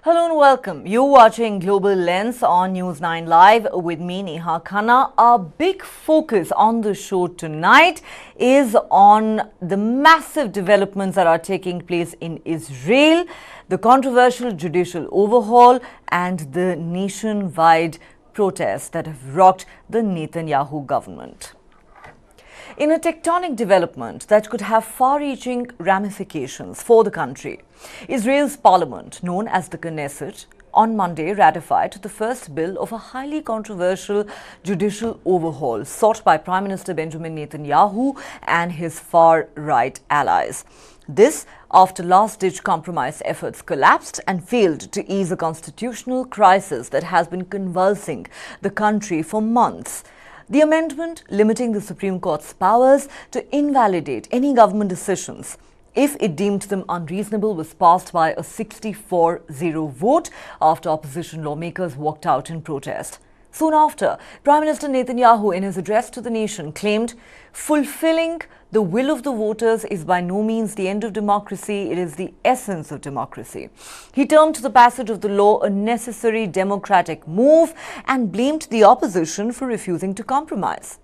Hello and welcome. You're watching Global Lens on News9 Live with me, Neha Khanna. Our big focus on the show tonight is on the massive developments that are taking place in Israel, the controversial judicial overhaul, and the nationwide protests that have rocked the Netanyahu government. In a tectonic development that could have far-reaching ramifications for the country, Israel's parliament, known as the Knesset, on Monday ratified the first bill of a highly controversial judicial overhaul sought by Prime Minister Benjamin Netanyahu and his far-right allies. This after last-ditch compromise efforts collapsed and failed to ease a constitutional crisis that has been convulsing the country for months. The amendment limiting the Supreme Court's powers to invalidate any government decisions if it deemed them unreasonable was passed by a 64-0 vote after opposition lawmakers walked out in protest. Soon after, Prime Minister Netanyahu, in his address to the nation, claimed, "Fulfilling the will of the voters is by no means the end of democracy, it is the essence of democracy." He termed the passage of the law a necessary democratic move and blamed the opposition for refusing to compromise.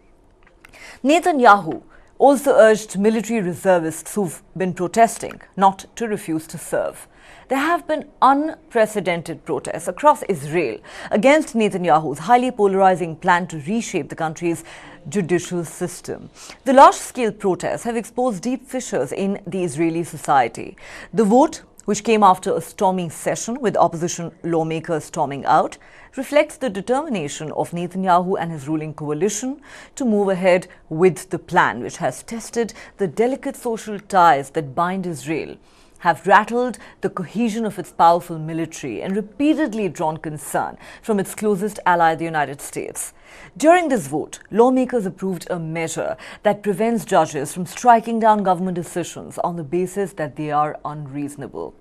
Netanyahu also urged military reservists who've been protesting not to refuse to serve. There have been unprecedented protests across Israel against Netanyahu's highly polarizing plan to reshape the country's judicial system. The large-scale protests have exposed deep fissures in the Israeli society. The vote, which came after a storming session with opposition lawmakers storming out, reflects the determination of Netanyahu and his ruling coalition to move ahead with the plan, which has tested the delicate social ties that bind Israel, have rattled the cohesion of its powerful military, and repeatedly drawn concern from its closest ally, the United States. During this vote, lawmakers approved a measure that prevents judges from striking down government decisions on the basis that they are unreasonable.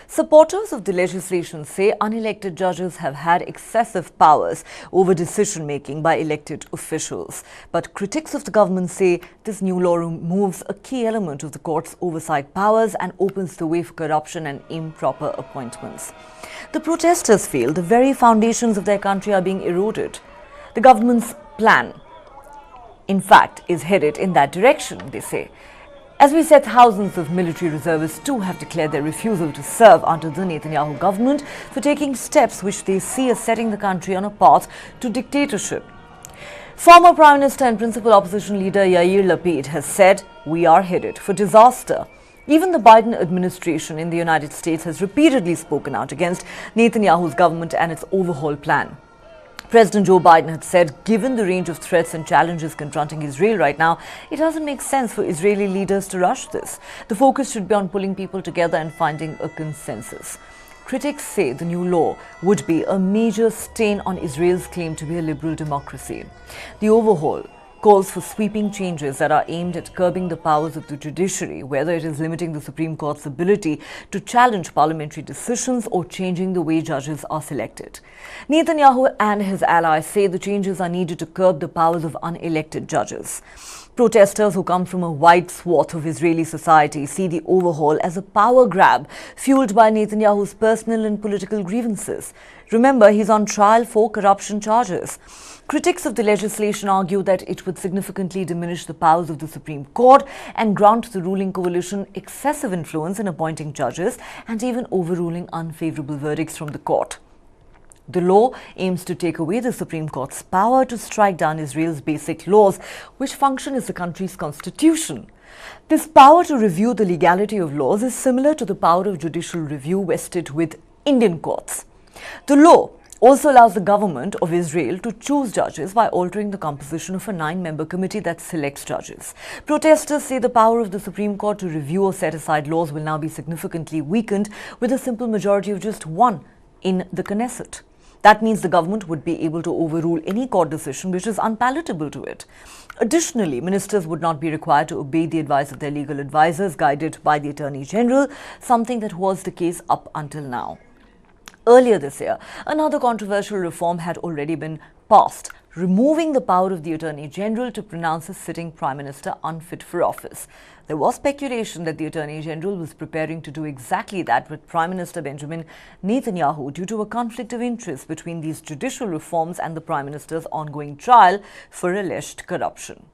Supporters of the legislation say unelected judges have had excessive powers over decision-making by elected officials. But critics of the government say this new law removes a key element of the court's oversight powers and opens the way for corruption and improper appointments. The protesters feel the very foundations of their country are being eroded. The government's plan, in fact, is headed in that direction, they say. As we said, thousands of military reservists too have declared their refusal to serve under the Netanyahu government for taking steps which they see as setting the country on a path to dictatorship. Former Prime Minister and principal opposition leader Yair Lapid has said, "We are headed for disaster." Even the Biden administration in the United States has repeatedly spoken out against Netanyahu's government and its overhaul plan. President Joe Biden had said, given the range of threats and challenges confronting Israel right now, it doesn't make sense for Israeli leaders to rush this. The focus should be on pulling people together and finding a consensus. Critics say the new law would be a major stain on Israel's claim to be a liberal democracy. The overhaul calls for sweeping changes that are aimed at curbing the powers of the judiciary, whether it is limiting the Supreme Court's ability to challenge parliamentary decisions or changing the way judges are selected. Netanyahu and his allies say the changes are needed to curb the powers of unelected judges. Protesters who come from a wide swath of Israeli society see the overhaul as a power grab fueled by Netanyahu's personal and political grievances. Remember, he's on trial for corruption charges. Critics of the legislation argue that it would significantly diminish the powers of the Supreme Court and grant the ruling coalition excessive influence in appointing judges and even overruling unfavorable verdicts from the court. The law aims to take away the Supreme Court's power to strike down Israel's basic laws, which function as the country's constitution. This power to review the legality of laws is similar to the power of judicial review vested with Indian courts. The law also allows the government of Israel to choose judges by altering the composition of a 9-member committee that selects judges. Protesters say the power of the Supreme Court to review or set aside laws will now be significantly weakened with a simple majority of just one in the Knesset. That means the government would be able to overrule any court decision which is unpalatable to it. Additionally, ministers would not be required to obey the advice of their legal advisors guided by the Attorney General, something that was the case up until now. Earlier this year, another controversial reform had already been passed, removing the power of the Attorney General to pronounce a sitting Prime Minister unfit for office. There was speculation that the Attorney General was preparing to do exactly that with Prime Minister Benjamin Netanyahu due to a conflict of interest between these judicial reforms and the Prime Minister's ongoing trial for alleged corruption.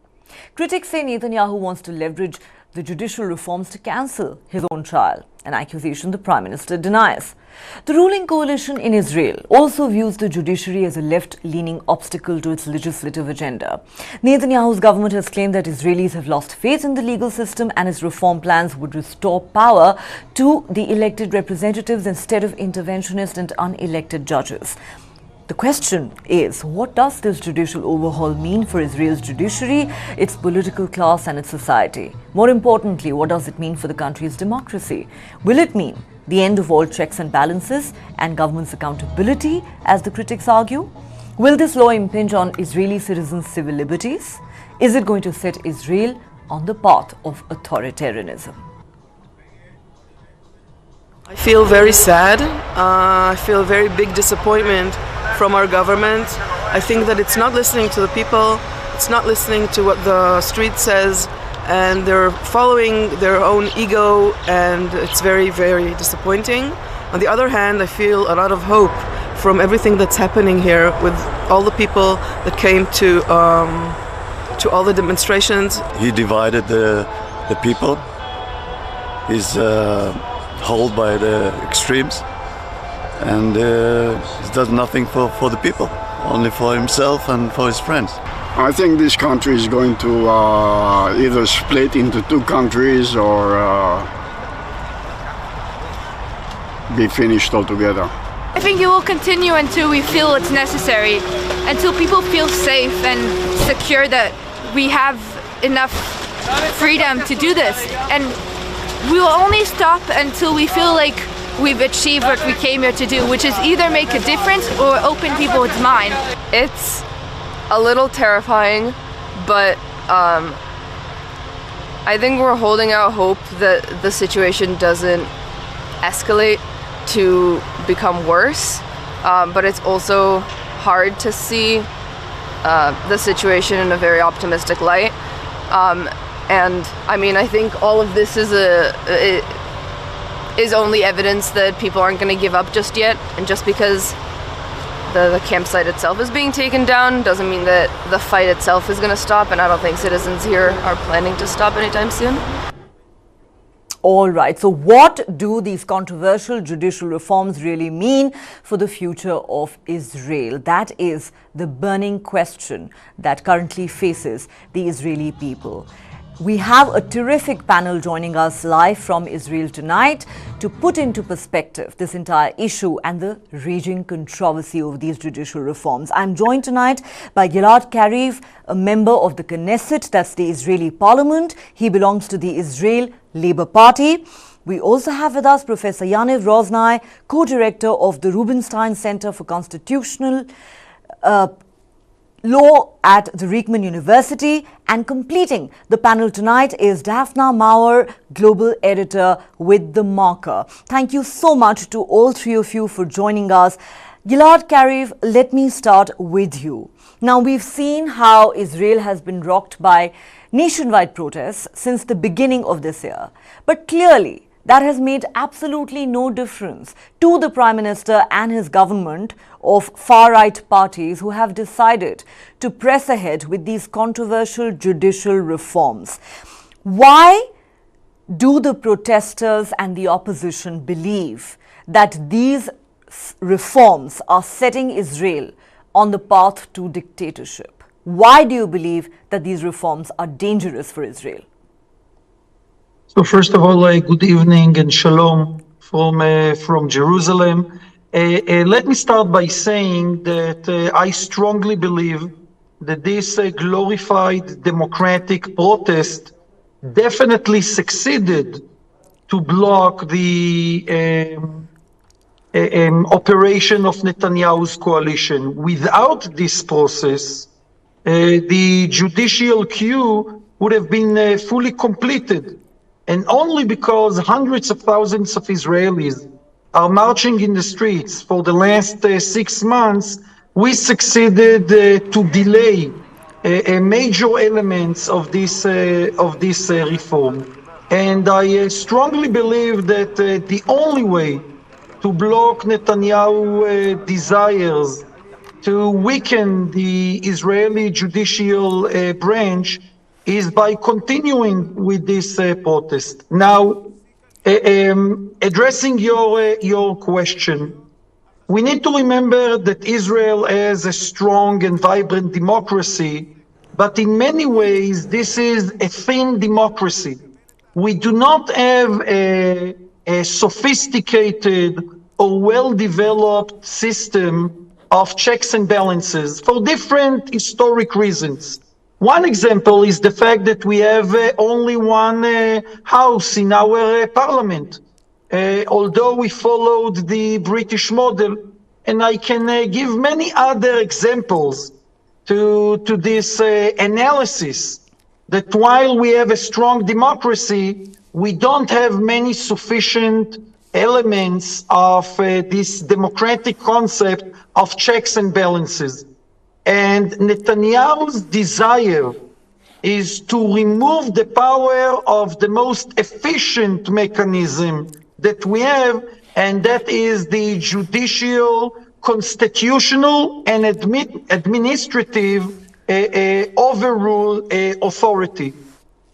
Critics say Netanyahu wants to leverage the judicial reforms to cancel his own trial, an accusation the Prime Minister denies. The ruling coalition in Israel also views the judiciary as a left-leaning obstacle to its legislative agenda. Netanyahu's government has claimed that Israelis have lost faith in the legal system and its reform plans would restore power to the elected representatives instead of interventionist and unelected judges. The question is, what does this judicial overhaul mean for Israel's judiciary, its political class and its society? More importantly, what does it mean for the country's democracy? Will it mean the end of all checks and balances and government's accountability, as the critics argue? Will this law impinge on Israeli citizens' civil liberties? Is it going to set Israel on the path of authoritarianism? I feel very sad. I feel very big disappointment from our government. I think that it's not listening to the people, it's not listening to what the street says, and they're following their own ego, and it's very, very disappointing. On the other hand, I feel a lot of hope from everything that's happening here with all the people that came to all the demonstrations. He divided the people. He's held by the extremes, and he does nothing for the people, only for himself and for his friends. I think this country is going to either split into two countries or be finished altogether. I think it will continue until we feel it's necessary, until people feel safe and secure that we have enough freedom to do this. And we will only stop until we feel like we've achieved what we came here to do, which is either make a difference or open people's mind. It's a little terrifying, but I think we're holding out hope that the situation doesn't escalate to become worse, but it's also hard to see the situation in a very optimistic light. And I mean, I think all of this is only evidence that people aren't going to give up just yet, and just because the campsite itself is being taken down doesn't mean that the fight itself is going to stop, and I don't think citizens here are planning to stop anytime soon. All right, so what do these controversial judicial reforms really mean for the future of Israel? That is the burning question that currently faces the Israeli people. We have a terrific panel joining us live from Israel tonight to put into perspective this entire issue and the raging controversy of these judicial reforms. I'm joined tonight by Gilad Kariv, a member of the Knesset, that's the Israeli parliament. He belongs to the Israel Labour Party. We also have with us Professor Yaniv, Rozani, co-director of the Rubinstein Center for Constitutional Law at the Reichman University, and completing the panel tonight is Dafna, Maor, global editor with Themarker. Thank you so much to all three of you for joining us. Gilad Kariv, let me start with you. Now, we've seen how Israel has been rocked by nationwide protests since the beginning of this year, but clearly that has made absolutely no difference to the Prime Minister and his government of far-right parties who have decided to press ahead with these controversial judicial reforms. Why do the protesters and the opposition believe that these reforms are setting Israel on the path to dictatorship? Why do you believe that these reforms are dangerous for Israel? So first of all, good evening and shalom from Jerusalem. Let me start by saying that I strongly believe that this glorified democratic protest definitely succeeded to block the operation of Netanyahu's coalition. Without this process, the judicial queue would have been fully completed. And only because hundreds of thousands of Israelis are marching in the streets for the last 6 months, we succeeded to delay major elements of this reform. And I strongly believe that the only way to block Netanyahu desires to weaken the Israeli judicial branch is by continuing with this protest. Now, addressing your question, we need to remember that Israel has a strong and vibrant democracy, but in many ways this is a thin democracy. We do not have a sophisticated or well-developed system of checks and balances for different historic reasons. One example is the fact that we have only one house in our parliament, although we followed the British model, and I can give many other examples to this analysis that while we have a strong democracy, we don't have many sufficient elements of this democratic concept of checks and balances. And Netanyahu's desire is to remove the power of the most efficient mechanism that we have, and that is the judicial, constitutional, and administrative overrule authority.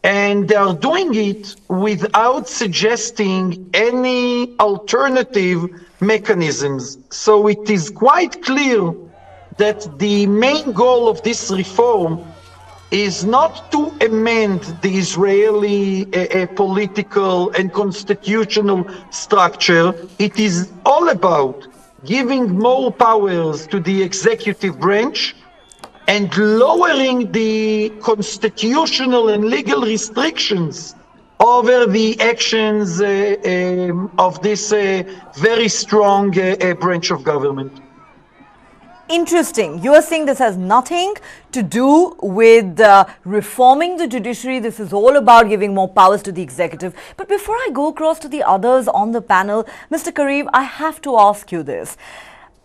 And they are doing it without suggesting any alternative mechanisms. So it is quite clear that the main goal of this reform is not to amend the Israeli political and constitutional structure. It is all about giving more powers to the executive branch and lowering the constitutional and legal restrictions over the actions of this very strong branch of government. Interesting. You are saying this has nothing to do with reforming the judiciary. This is all about giving more powers to the executive. But before I go across to the others on the panel, Mr. Kariv, I have to ask you this.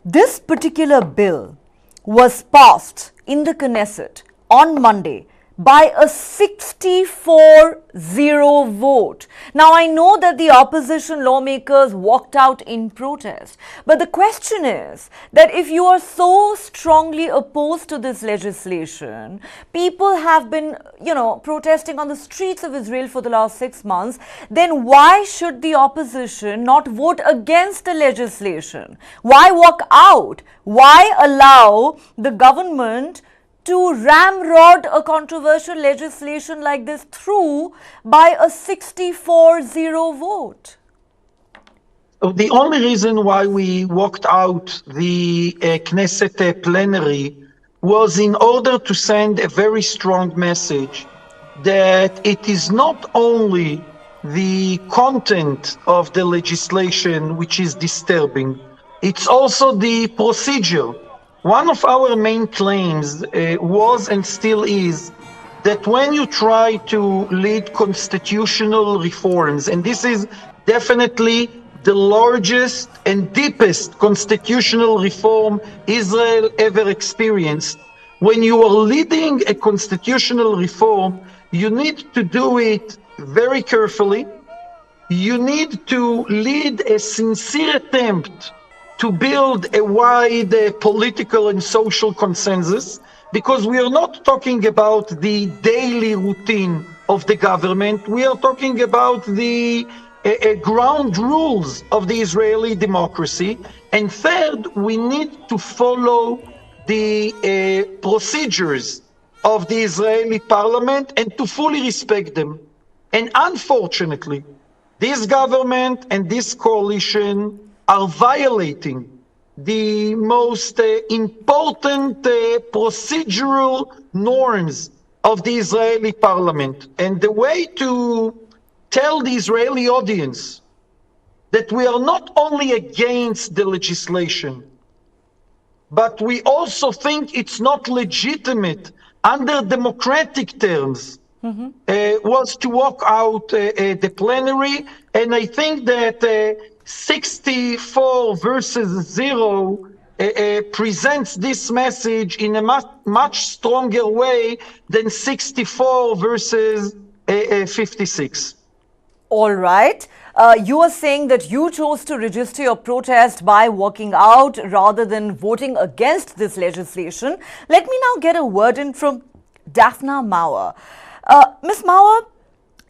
This particular bill was passed in the Knesset on Monday by a 64-0 vote. Now, I know that the opposition lawmakers walked out in protest, but the question is that if you are so strongly opposed to this legislation, people have been, protesting on the streets of Israel for the last 6 months, then why should the opposition not vote against the legislation? Why walk out? Why allow the government to ramrod a controversial legislation like this through by a 64-0 vote? The only reason why we walked out the Knesset plenary was in order to send a very strong message that it is not only the content of the legislation which is disturbing, it's also the procedure. One of our main claims was and still is that when you try to lead constitutional reforms, and this is definitely the largest and deepest constitutional reform Israel ever experienced, when you are leading a constitutional reform, you need to do it very carefully. You need to lead a sincere attempt to build a wide political and social consensus, because we are not talking about the daily routine of the government. We are talking about the ground rules of the Israeli democracy. And third, we need to follow the procedures of the Israeli parliament and to fully respect them. And unfortunately, this government and this coalition are violating the most important procedural norms of the Israeli parliament. And the way to tell the Israeli audience that we are not only against the legislation, but we also think it's not legitimate under democratic terms, was to walk out the plenary. And I think that 64 versus 0 presents this message in a much stronger way than 64 versus 56. All right. You are saying that you chose to register your protest by walking out rather than voting against this legislation. Let me now get a word in from Dafna Maor. Ms. Maor,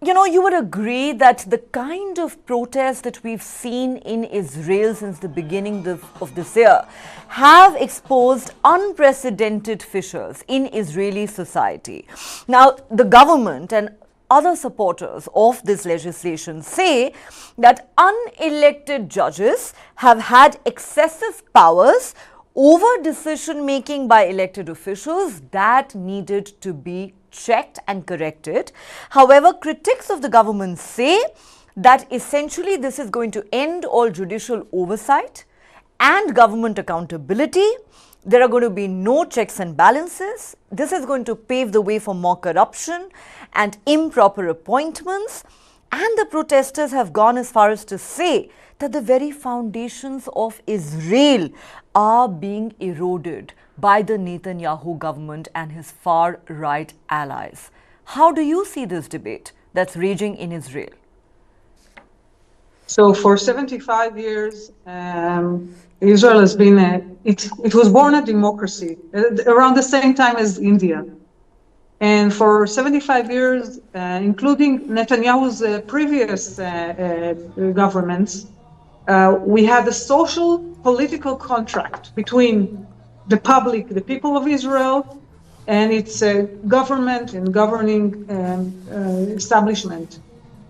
you would agree that the kind of protest that we've seen in Israel since the beginning of this year have exposed unprecedented fissures in Israeli society. Now, the government and other supporters of this legislation say that unelected judges have had excessive powers over decision making by elected officials that needed to be checked and corrected. However, critics of the government say that essentially this is going to end all judicial oversight and government accountability. There are going to be no checks and balances. This is going to pave the way for more corruption and improper appointments. And the protesters have gone as far as to say that the very foundations of Israel are being eroded by the Netanyahu government and his far-right allies. How do you see this debate that's raging in Israel? So for 75 years, Israel has been, it was born a democracy around the same time as India. And for 75 years, including Netanyahu's previous governments, we had a social political contract between the public, the people of Israel, and its government and governing establishment,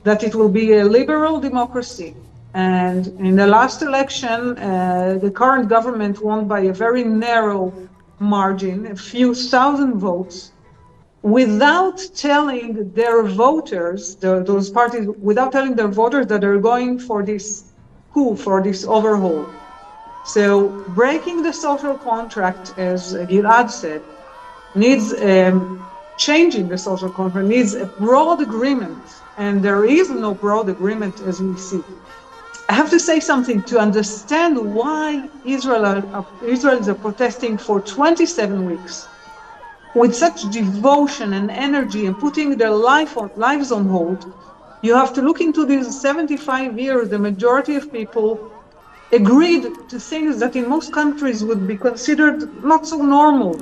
that it will be a liberal democracy. And in the last election, the current government won by a very narrow margin, a few thousand votes, without telling their voters, those parties, without telling their voters that they're going for this coup, for this overhaul. So breaking the social contract, as Gilad said, needs changing the social contract, needs a broad agreement, and there is no broad agreement as we see. I have to say something to understand why Israelis are protesting for 27 weeks with such devotion and energy and putting their lives on hold. You have to look into these 75 years. The majority of people agreed to things that in most countries would be considered not so normal,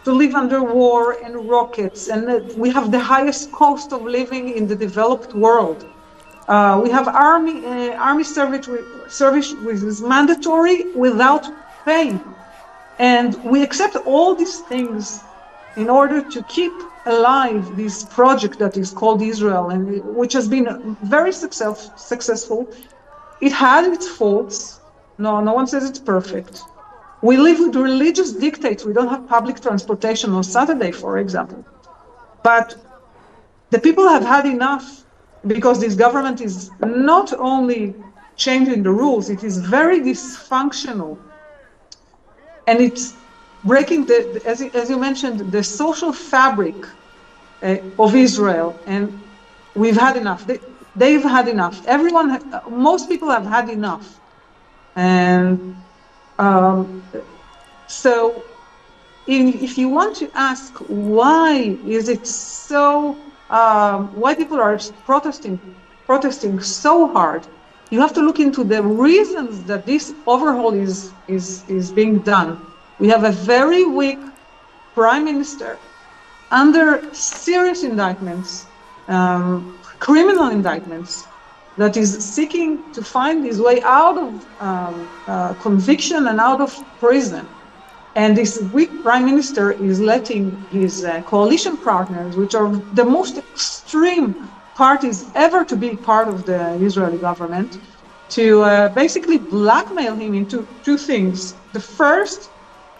to live under war and rockets, and we have the highest cost of living in the developed world. We have army service which is mandatory without pay, and we accept all these things in order to keep alive this project that is called Israel, and which has been very successful. It had its faults. No one says it's perfect. We live with religious dictates. We don't have public transportation on Saturday, for example. But the people have had enough, because this government is not only changing the rules, it is very dysfunctional. And it's breaking, as you mentioned, the social fabric of Israel. And we've had enough. They've had enough. Most people have had enough. And so if you want to ask why is it so, why people are protesting so hard, you have to look into the reasons that this overhaul is being done. We have a very weak prime minister under serious indictments, criminal indictments, that is seeking to find his way out of conviction and out of prison. And this weak prime minister is letting his coalition partners, which are the most extreme parties ever to be part of the Israeli government, to basically blackmail him into two things. The first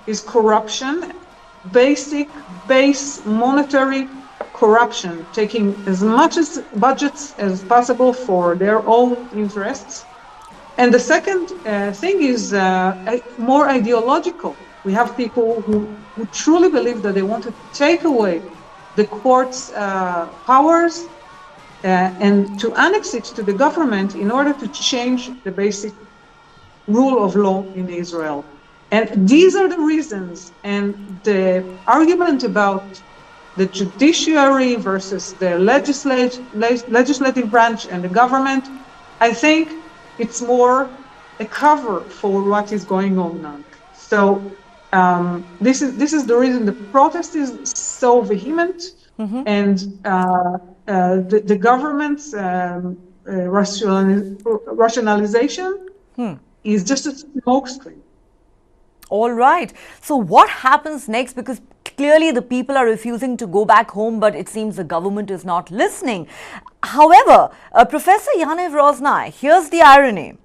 is corruption, base monetary corruption, taking as much as budgets as possible for their own interests. And the second thing is more ideological. We have people who truly believe that they want to take away the court's powers and to annex it to the government in order to change the basic rule of law in Israel. And these are the reasons. And the argument about the judiciary versus the legislative branch and the government. I think it's more a cover for what is going on now. So this is the reason the protest is so vehement, and the government's rationalization is just a smokescreen. All right. So what happens next? Because clearly the people are refusing to go back home, but it seems the government is not listening. However, Professor Yaniv Rozani, here's the irony.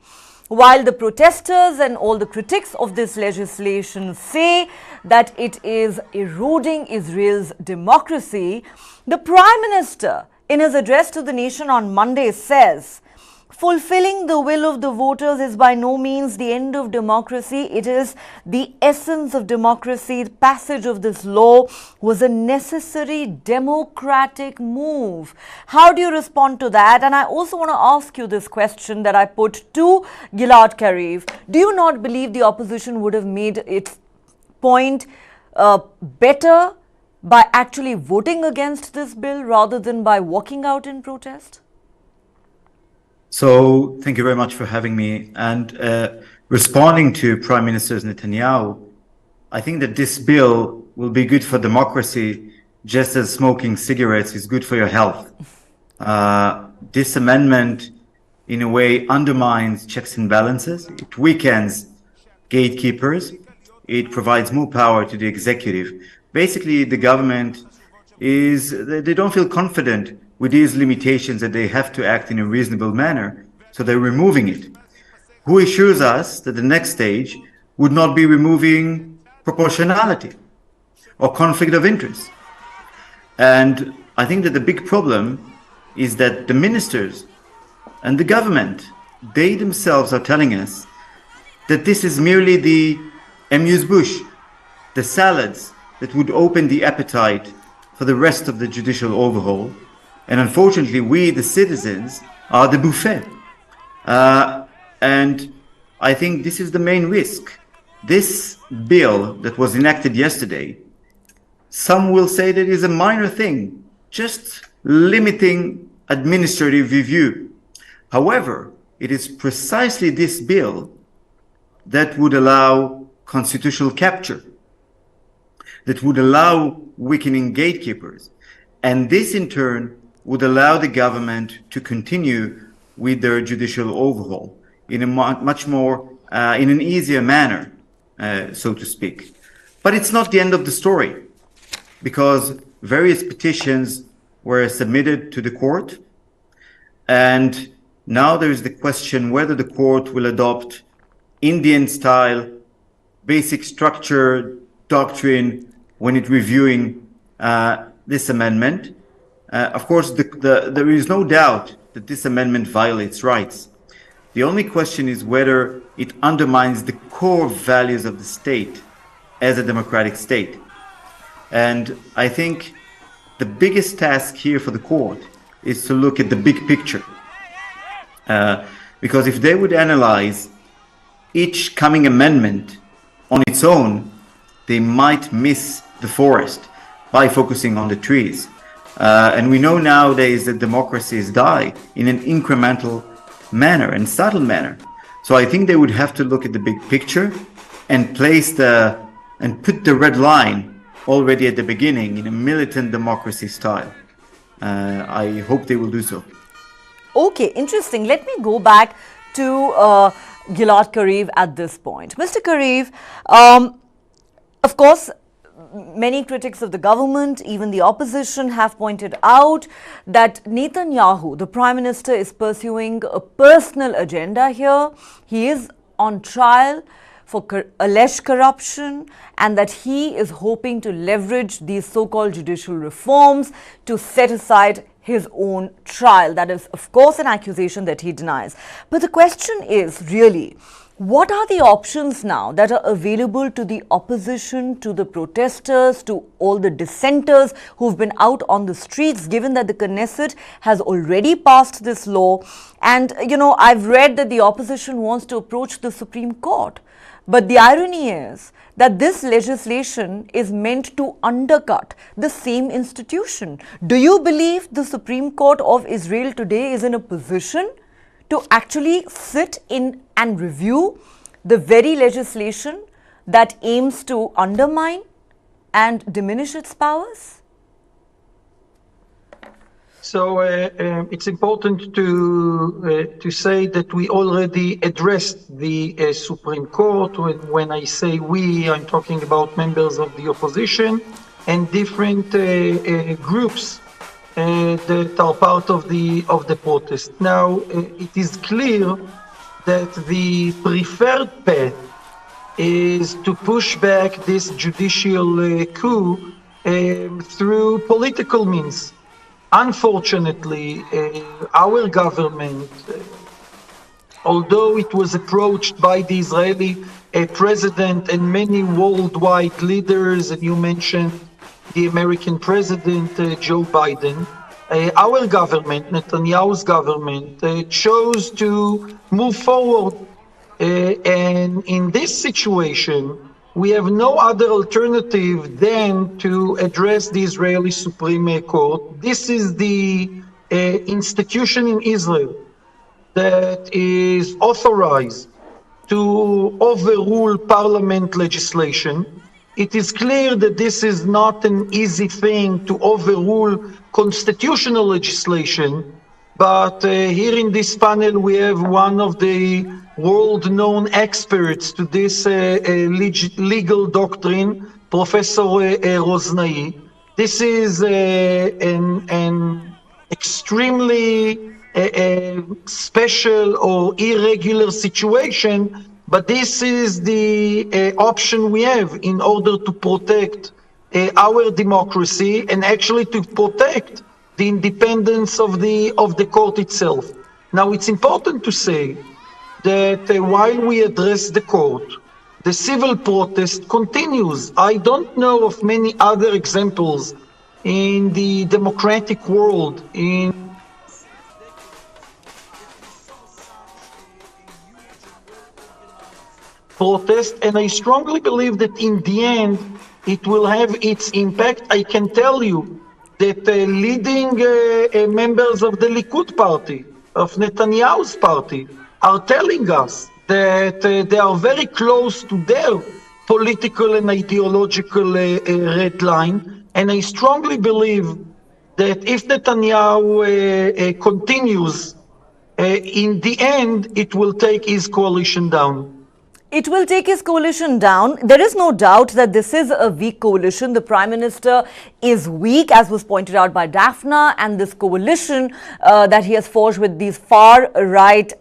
While the protesters and all the critics of this legislation say that it is eroding Israel's democracy, the Prime Minister, in his address to the nation on Monday, says, fulfilling the will of the voters is by no means the end of democracy. It is the essence of democracy. The passage of this law was a necessary democratic move. How do you respond to that? And I also want to ask you this question that I put to Gilad Kariv. Do you not believe the opposition would have made its point better by actually voting against this bill rather than by walking out in protest? So thank you very much for having me. And responding to Prime Minister Netanyahu, I think that this bill will be good for democracy, just as smoking cigarettes is good for your health. This amendment, in a way, undermines checks and balances. It weakens gatekeepers. It provides more power to the executive. Basically, the government they don't feel confident with these limitations that they have to act in a reasonable manner, so they're removing it. Who assures us that the next stage would not be removing proportionality or conflict of interest? And I think that the big problem is that the ministers and the government, they themselves are telling us that this is merely the amuse-bouche, the salads that would open the appetite for the rest of the judicial overhaul. And unfortunately, we, the citizens, are the buffet. And I think this is the main risk. This bill that was enacted yesterday, some will say that is a minor thing, just limiting administrative review. However, it is precisely this bill that would allow constitutional capture, that would allow weakening gatekeepers. And this, in turn, would allow the government to continue with their judicial overhaul in a much more, in an easier manner, so to speak. But it's not the end of the story, because various petitions were submitted to the court, and now there is the question whether the court will adopt Indian-style basic structure doctrine when it reviewing this amendment. Of course, there is no doubt that this amendment violates rights. The only question is whether it undermines the core values of the state as a democratic state. And I think the biggest task here for the court is to look at the big picture. Because if they would analyze each coming amendment on its own, they might miss the forest by focusing on the trees. And we know nowadays that democracies die in an incremental manner and subtle manner. So I think they would have to look at the big picture and put the red line already at the beginning in a militant democracy style. I hope they will do so. Okay, interesting. Let me go back to Gilad Kariv at this point. Mr. Kariv, of course, many critics of the government, even the opposition, have pointed out that Netanyahu, the Prime Minister, is pursuing a personal agenda here. He is on trial for alleged corruption, and that he is hoping to leverage these so-called judicial reforms to set aside his own trial. That is, of course, an accusation that he denies. But the question is really, What are the options now that are available to the opposition, to the protesters, to all the dissenters who've been out on the streets, given that the Knesset has already passed this law? And, you know, I've read that the opposition wants to approach the Supreme Court. But the irony is that this legislation is meant to undercut the same institution. Do you believe the Supreme Court of Israel today is in a position to actually sit in and review the very legislation that aims to undermine and diminish its powers? So it's important to say that we already addressed the Supreme Court. When I say we, I'm talking about members of the opposition and different groups that are part of the protest. Now, it is clear that the preferred path is to push back this judicial coup through political means. Unfortunately, our government, although it was approached by the Israeli president and many worldwide leaders, and you mentioned the American president, Joe Biden, our government, Netanyahu's government, chose to move forward. And in this situation, we have no other alternative than to address the Israeli Supreme Court. This is the institution in Israel that is authorized to overrule parliament legislation. It is clear that this is not an easy thing to overrule constitutional legislation, but here in this panel we have one of the world-known experts to this legal doctrine, Professor Rozani. This is an extremely special or irregular situation, but this is the option we have in order to protect our democracy and actually to protect the independence of the court itself. Now, it's important to say that while we address the court, the civil protest continues. I don't know of many other examples in the democratic world protest, and I strongly believe that in the end it will have its impact. I can tell you that leading members of the Likud party, of Netanyahu's party, are telling us that they are very close to their political and ideological red line, and I strongly believe that if Netanyahu continues, in the end it will take his coalition down. It will take his coalition down. There is no doubt that this is a weak coalition. The Prime Minister is weak, as was pointed out by Dafna, and this coalition that he has forged with these far-right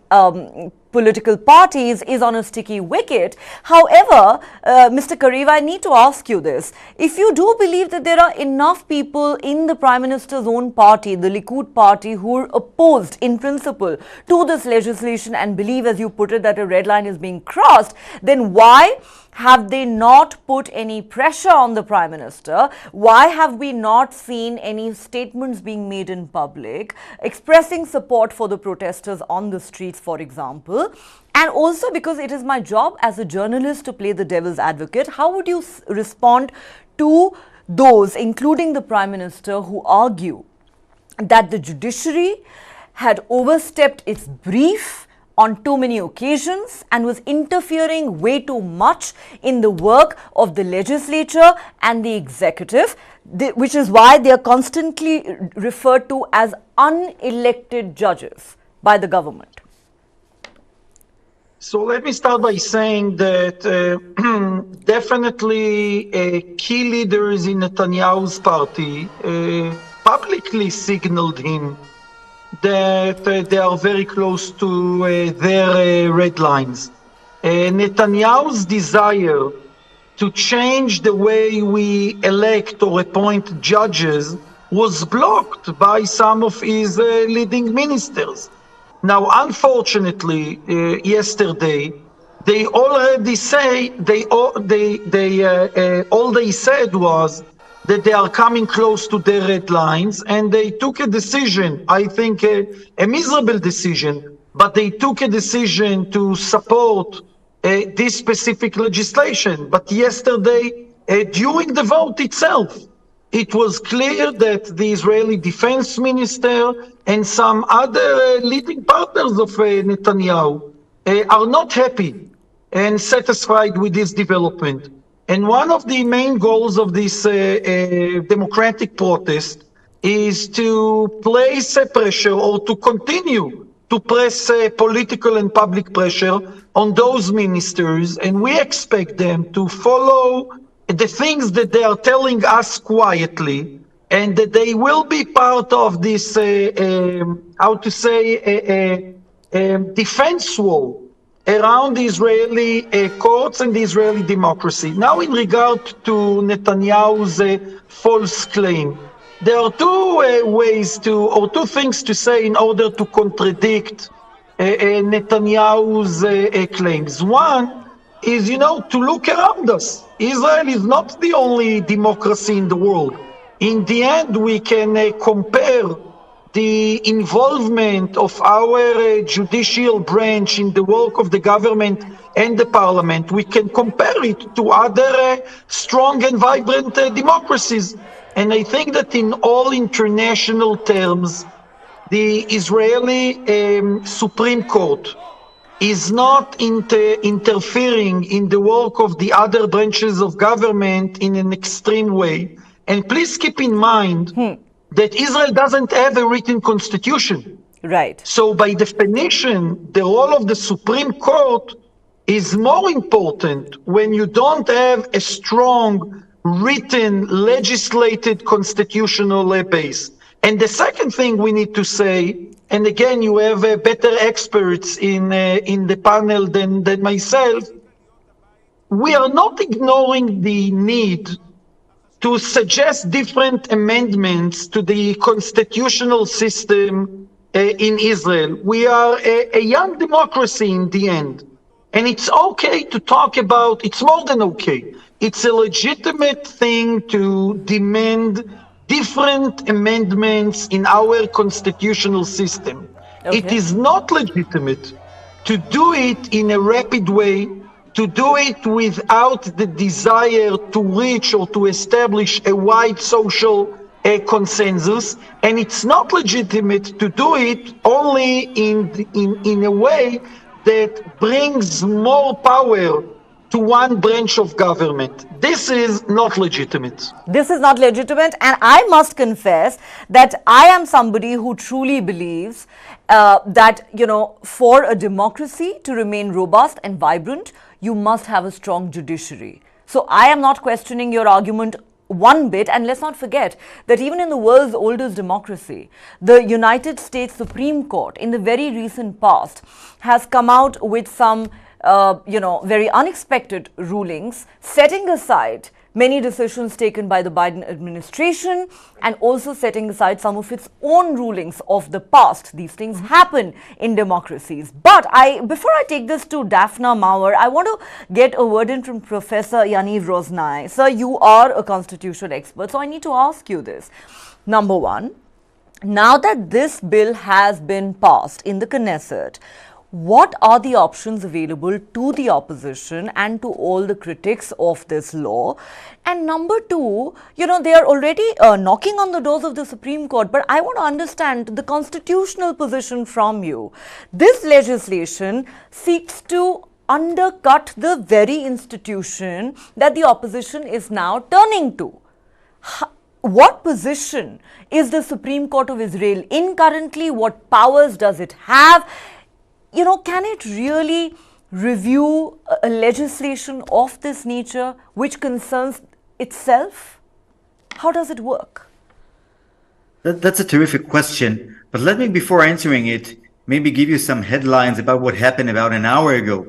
political parties is on a sticky wicket. However, Mr. Kariv, I need to ask you this. If you do believe that there are enough people in the Prime Minister's own party, the Likud party, who are opposed in principle to this legislation and believe, as you put it, that a red line is being crossed, then why have they not put any pressure on the Prime Minister? Why have we not seen any statements being made in public expressing support for the protesters on the streets, for example? And also, because it is my job as a journalist to play the devil's advocate, how would you respond to those, including the Prime Minister, who argue that the judiciary had overstepped its brief on too many occasions and was interfering way too much in the work of the legislature and the executive, which is why they are constantly referred to as unelected judges by the government? So let me start by saying that definitely key leaders in Netanyahu's party publicly signaled him that they are very close to their red lines. Netanyahu's desire to change the way we elect or appoint judges was blocked by some of his leading ministers. Now, unfortunately, yesterday, they already say all they said was that they are coming close to their red lines, and they took a decision, I think a miserable decision, but they took a decision to support this specific legislation. But yesterday, during the vote itself, it was clear that the Israeli defense minister and some other leading partners of Netanyahu are not happy and satisfied with this development. And one of the main goals of this democratic protest is to place pressure, or to continue to press political and public pressure on those ministers. And we expect them to follow the things that they are telling us quietly, and that they will be part of this, defense wall around the Israeli courts and the Israeli democracy. Now, in regard to Netanyahu's false claim, there are two things to say in order to contradict Netanyahu's claims. One is, to look around us. Israel is not the only democracy in the world. In the end, we can compare the involvement of our judicial branch in the work of the government and the parliament. We can compare it to other strong and vibrant democracies. And I think that in all international terms, the Israeli Supreme Court is not interfering in the work of the other branches of government in an extreme way. And please keep in mind that Israel doesn't have a written constitution. Right. So by definition, the role of the Supreme Court is more important when you don't have a strong, written, legislated constitutional base. And the second thing we need to say, and again, you have better experts in the panel than myself, we are not ignoring the need to suggest different amendments to the constitutional system in Israel. We are a young democracy in the end. And it's okay to talk about, it's more than okay. It's a legitimate thing to demand different amendments in our constitutional system. Okay. It is not legitimate to do it in a rapid way, to do it without the desire to reach or to establish a wide social consensus, and it's not legitimate to do it only in a way that brings more power to one branch of government. This is not legitimate. This is not legitimate, and I must confess that I am somebody who truly believes that, for a democracy to remain robust and vibrant, you must have a strong judiciary. So I am not questioning your argument one bit, and let's not forget that even in the world's oldest democracy, the United States Supreme Court in the very recent past has come out with some very unexpected rulings, setting aside many decisions taken by the Biden administration and also setting aside some of its own rulings of the past. These things happen in democracies. But before I take this to Dafna, Maor, I want to get a word in from Professor Yaniv Rozani. Sir, you are a constitutional expert, so I need to ask you this. Number one, now that this bill has been passed in the Knesset, what are the options available to the opposition and to all the critics of this law? And number two, they are already knocking on the doors of the Supreme Court, but I want to understand the constitutional position from you. This legislation seeks to undercut the very institution that the opposition is now turning to. What position is the Supreme Court of Israel in currently? What powers does it have? Can it really review a legislation of this nature which concerns itself? How does it work? That's a terrific question. But let me, before answering it, maybe give you some headlines about what happened about an hour ago.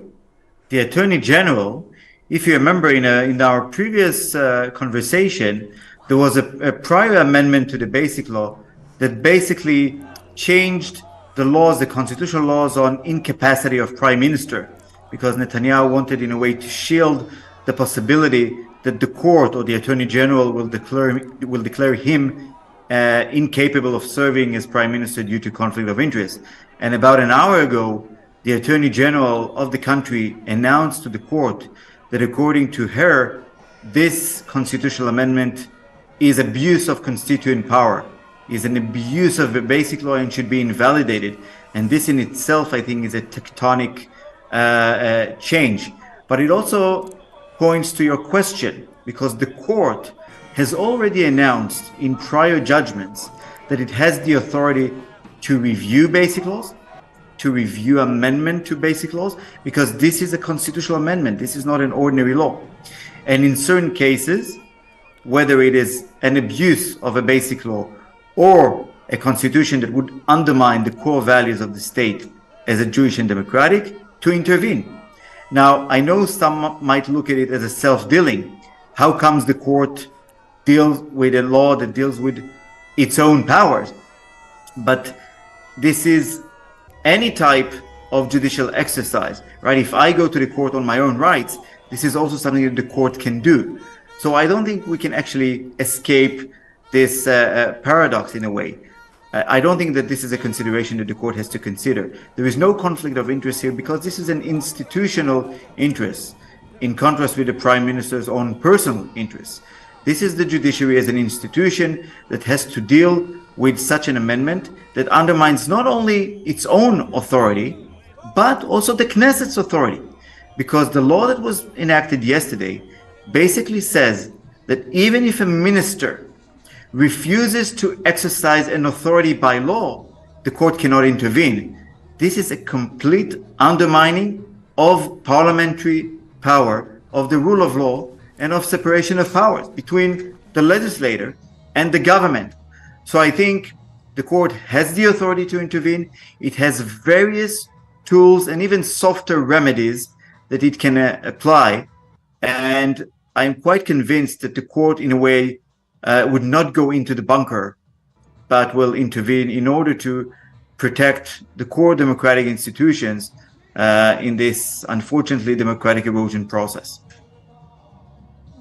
The Attorney General, if you remember in our previous conversation, there was a prior amendment to the Basic Law that basically changed the laws, the constitutional laws on incapacity of prime minister. because Netanyahu wanted in a way to shield the possibility that the court or the Attorney General will declare him incapable of serving as Prime Minister due to conflict of interest. And about an hour ago, the Attorney General of the country announced to the court that according to her, this constitutional amendment is abuse of constituent power, is an abuse of the basic law and should be invalidated. And this in itself, I think, is a tectonic change. But it also points to your question, because the court has already announced in prior judgments that it has the authority to review basic laws, to review amendment to basic laws, because this is a constitutional amendment. This is not an ordinary law. And in certain cases, whether it is an abuse of a basic law or a constitution that would undermine the core values of the state as a Jewish and democratic, to intervene. Now, I know some might look at it as a self-dealing. How comes the court deals with a law that deals with its own powers? But this is any type of judicial exercise, right? If I go to the court on my own rights, this is also something that the court can do. So I don't think we can actually escape this paradox in a way. I don't think that this is a consideration that the court has to consider. There is no conflict of interest here because this is an institutional interest, in contrast with the Prime Minister's own personal interests. This is the judiciary as an institution that has to deal with such an amendment that undermines not only its own authority, but also the Knesset's authority. Because the law that was enacted yesterday basically says that even if a minister refuses to exercise an authority by law, the court cannot intervene. This is a complete undermining of parliamentary power, of the rule of law, and of separation of powers between the legislator and the government. So I think the court has the authority to intervene. It has various tools and even softer remedies that it can apply. And I'm quite convinced that the court, in a way, would not go into the bunker, but will intervene in order to protect the core democratic institutions in this, unfortunately, democratic erosion process.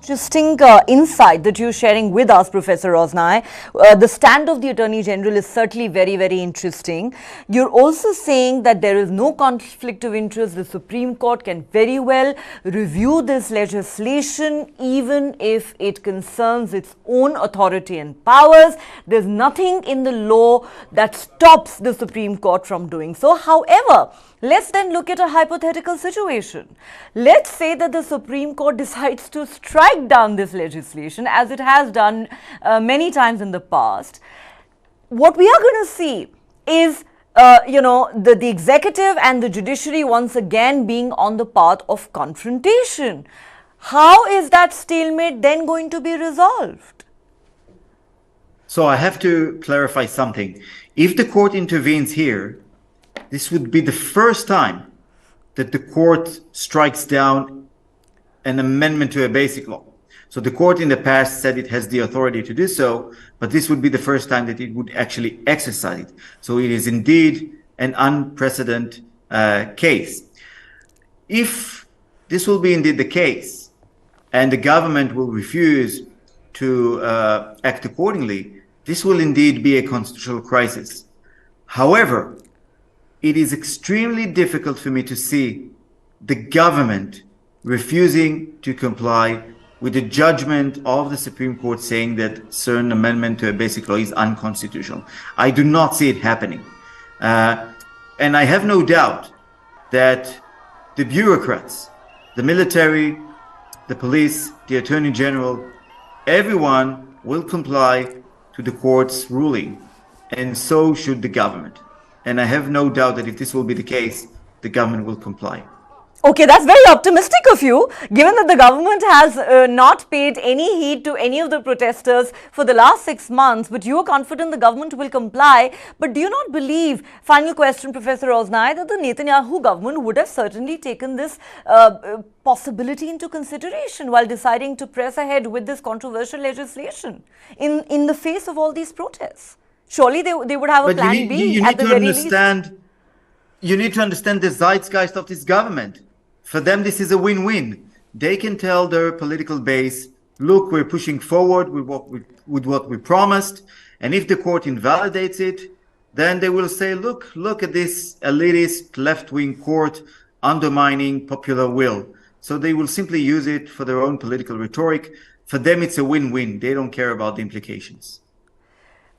Interesting insight that you're sharing with us, Professor Rozani. The stand of the Attorney General is certainly very, very interesting. You're also saying that there is no conflict of interest. The Supreme Court can very well review this legislation even if it concerns its own authority and powers. There's nothing in the law that stops the Supreme Court from doing so. However, let's then look at a hypothetical situation. Let's say that the Supreme Court decides to strike down this legislation, as it has done many times in the past. What we are going to see is, the executive and the judiciary once again being on the path of confrontation. How is that stalemate then going to be resolved? So I have to clarify something. If the court intervenes here, this would be the first time that the court strikes down an amendment to a basic law. So the court in the past said it has the authority to do so, but this would be the first time that it would actually exercise it. So it is indeed an unprecedented case. If this will be indeed the case, and the government will refuse to act accordingly, this will indeed be a constitutional crisis. However, it is extremely difficult for me to see the government refusing to comply with the judgment of the Supreme Court saying that certain amendment to a basic law is unconstitutional. I do not see it happening. And I have no doubt that the bureaucrats, the military, the police, the Attorney General, everyone will comply to the court's ruling, and so should the government. And I have no doubt that if this will be the case, the government will comply. Okay, that's very optimistic of you, given that the government has not paid any heed to any of the protesters for the last 6 months, but you are confident the government will comply. But do you not believe, final question, Professor Rozani, that the Netanyahu government would have certainly taken this possibility into consideration while deciding to press ahead with this controversial legislation in the face of all these protests? Surely they would have a plan B at the very least. You need to understand the zeitgeist of this government. For them, this is a win-win. They can tell their political base, look, we're pushing forward with what we promised. And if the court invalidates it, then they will say, look at this elitist left-wing court undermining popular will. So they will simply use it for their own political rhetoric. For them, it's a win-win. They don't care about the implications.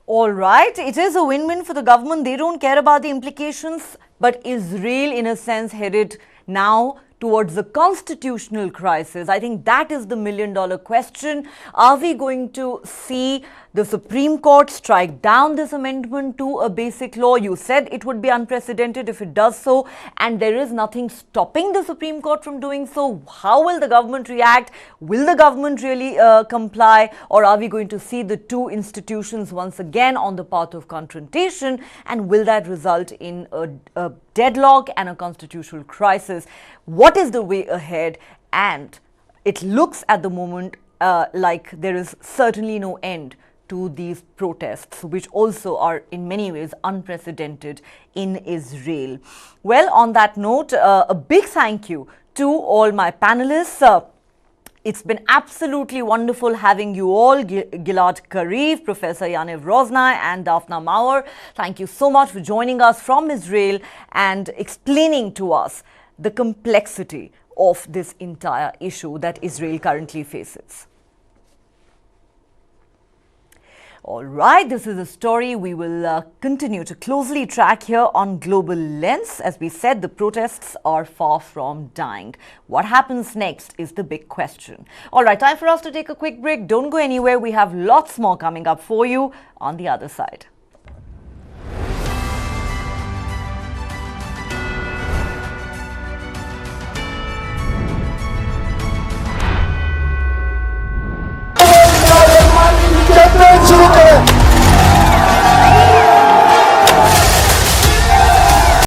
All right, it is a win-win for the government. They don't care about the implications, but Israel, in a sense, headed now towards a constitutional crisis. I think that is the million-dollar question. Are we going to see the Supreme Court strike down this amendment to a basic law? You said it would be unprecedented if it does so, and there is nothing stopping the Supreme Court from doing so. How will the government react? Will the government really comply, or are we going to see the two institutions once again on the path of confrontation, and will that result in a deadlock and a constitutional crisis? What is the way ahead? And it looks at the moment like there is certainly no end to these protests, which also are in many ways unprecedented in Israel. Well, on that note, a big thank you to all my panelists. It's been absolutely wonderful having you all, Gilad Kariv, Professor Yaniv Rozani and Dafna Maor. Thank you so much for joining us from Israel and explaining to us the complexity of this entire issue that Israel currently faces. All right, this is a story we will continue to closely track here on Global Lens. As we said, the protests are far from dying. What happens next is the big question. All right, time for us to take a quick break. Don't go anywhere. We have lots more coming up for you on the other side.